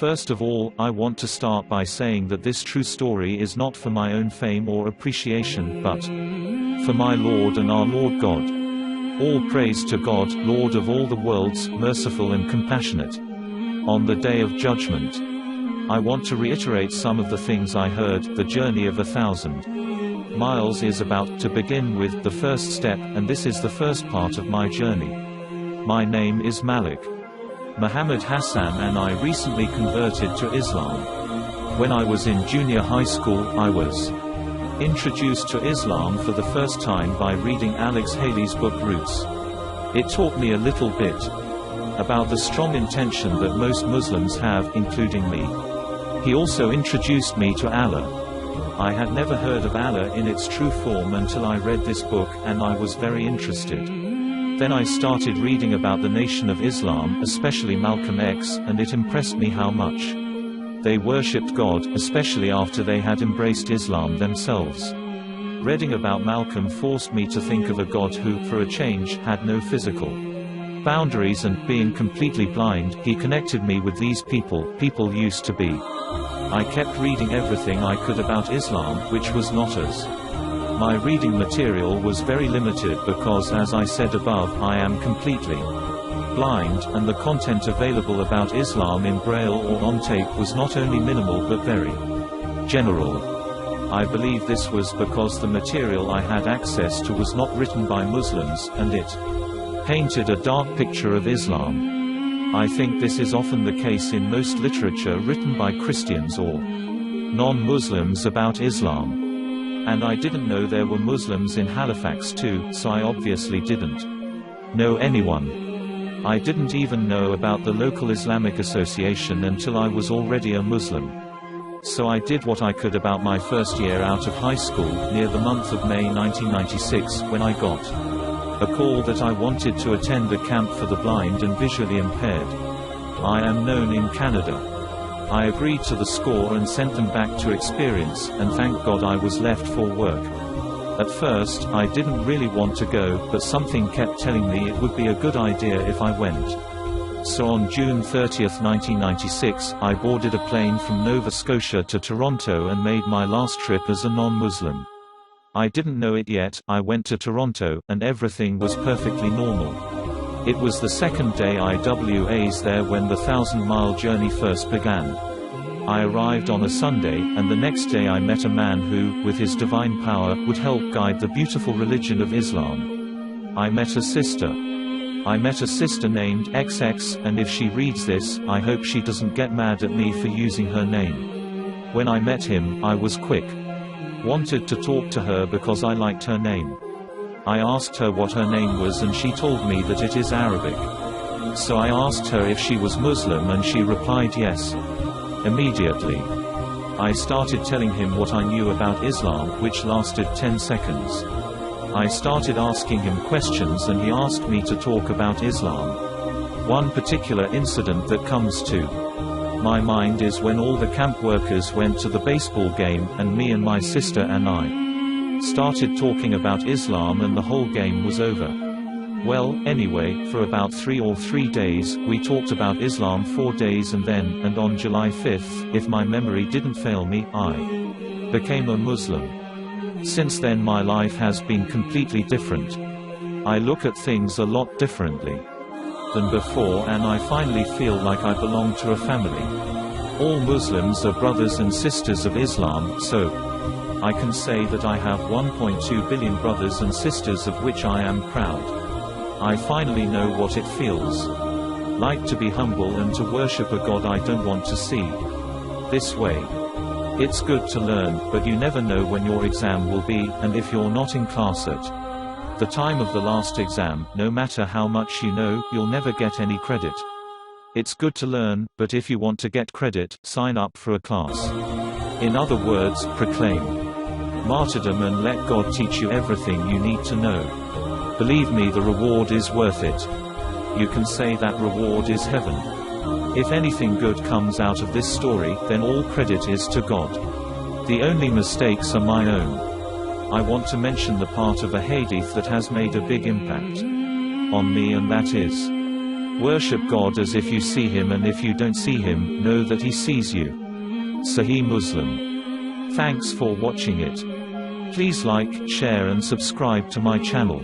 First of all, I want to start by saying that this true story is not for my own fame or appreciation, but for my Lord and our Lord God. All praise to God, Lord of all the worlds, merciful and compassionate. On the day of judgment, I want to reiterate some of the things I heard. The journey of 1,000 miles is about to begin with the first step, and this is the first part of my journey. My name is Malik. Mohammed Hassan and I recently converted to Islam. When I was in junior high school, I was introduced to Islam for the first time by reading Alex Haley's book Roots. It taught me a little bit about the strong intention that most Muslims have, including me. He also introduced me to Allah. I had never heard of Allah in its true form until I read this book, and I was very interested. Then I started reading about the Nation of Islam, especially Malcolm X, and it impressed me how much they worshipped God, especially after they had embraced Islam themselves. Reading about Malcolm forced me to think of a God who, for a change, had no physical boundaries, and, being completely blind, he connected me with these people used to be. I kept reading everything I could about Islam, which was not as my reading material was very limited because, as I said above, I am completely blind, and the content available about Islam in Braille or on tape was not only minimal but very general. I believe this was because the material I had access to was not written by Muslims, and it painted a dark picture of Islam. I think this is often the case in most literature written by Christians or non-Muslims about Islam. And I didn't know there were Muslims in Halifax too, so I obviously didn't know anyone. I didn't even know about the local Islamic association until I was already a Muslim. So I did what I could about my first year out of high school, near the month of May 1996, when I got a call that I wanted to attend a camp for the blind and visually impaired. I am known in Canada. I agreed to the score and sent them back to experience, and thank God I was left for work. At first, I didn't really want to go, but something kept telling me it would be a good idea if I went. So on June 30, 1996, I boarded a plane from Nova Scotia to Toronto and made my last trip as a non-Muslim. I didn't know it yet. I went to Toronto, and everything was perfectly normal. It was the second day I was there when the 1,000-mile journey first began. I arrived on a Sunday, and the next day I met a man who, with his divine power, would help guide the beautiful religion of Islam. I met a sister named XX, and if she reads this, I hope she doesn't get mad at me for using her name. When I met him, I was quick. Wanted to talk to her because I liked her name. I asked her what her name was, and she told me that it is Arabic. So I asked her if she was Muslim, and she replied yes. Immediately, I started telling him what I knew about Islam, which lasted 10 seconds. I started asking him questions, and he asked me to talk about Islam. One particular incident that comes to my mind is when all the camp workers went to the baseball game, and me and my sister and I started talking about Islam, and the whole game was over. Well, anyway, for about 3 days, we talked about Islam 4 days, and then, and on July 5th, if my memory didn't fail me, I became a Muslim. Since then my life has been completely different. I look at things a lot differently than before, and I finally feel like I belong to a family. All Muslims are brothers and sisters of Islam, so I can say that I have 1.2 billion brothers and sisters, of which I am proud. I finally know what it feels like to be humble and to worship a God I don't want to see this way. It's good to learn, but you never know when your exam will be, and if you're not in class at the time of the last exam, no matter how much you know, you'll never get any credit. It's good to learn, but if you want to get credit, sign up for a class. In other words, proclaim martyrdom and let God teach you everything you need to know. Believe me, the reward is worth it. You can say that reward is heaven. If anything good comes out of this story, then all credit is to God. The only mistakes are my own. I want to mention the part of a hadith that has made a big impact on me, and that is, Worship God as if you see Him, and if you don't see Him, know that He sees you. Sahih Muslim. Thanks for watching it. Please like, share and subscribe to my channel.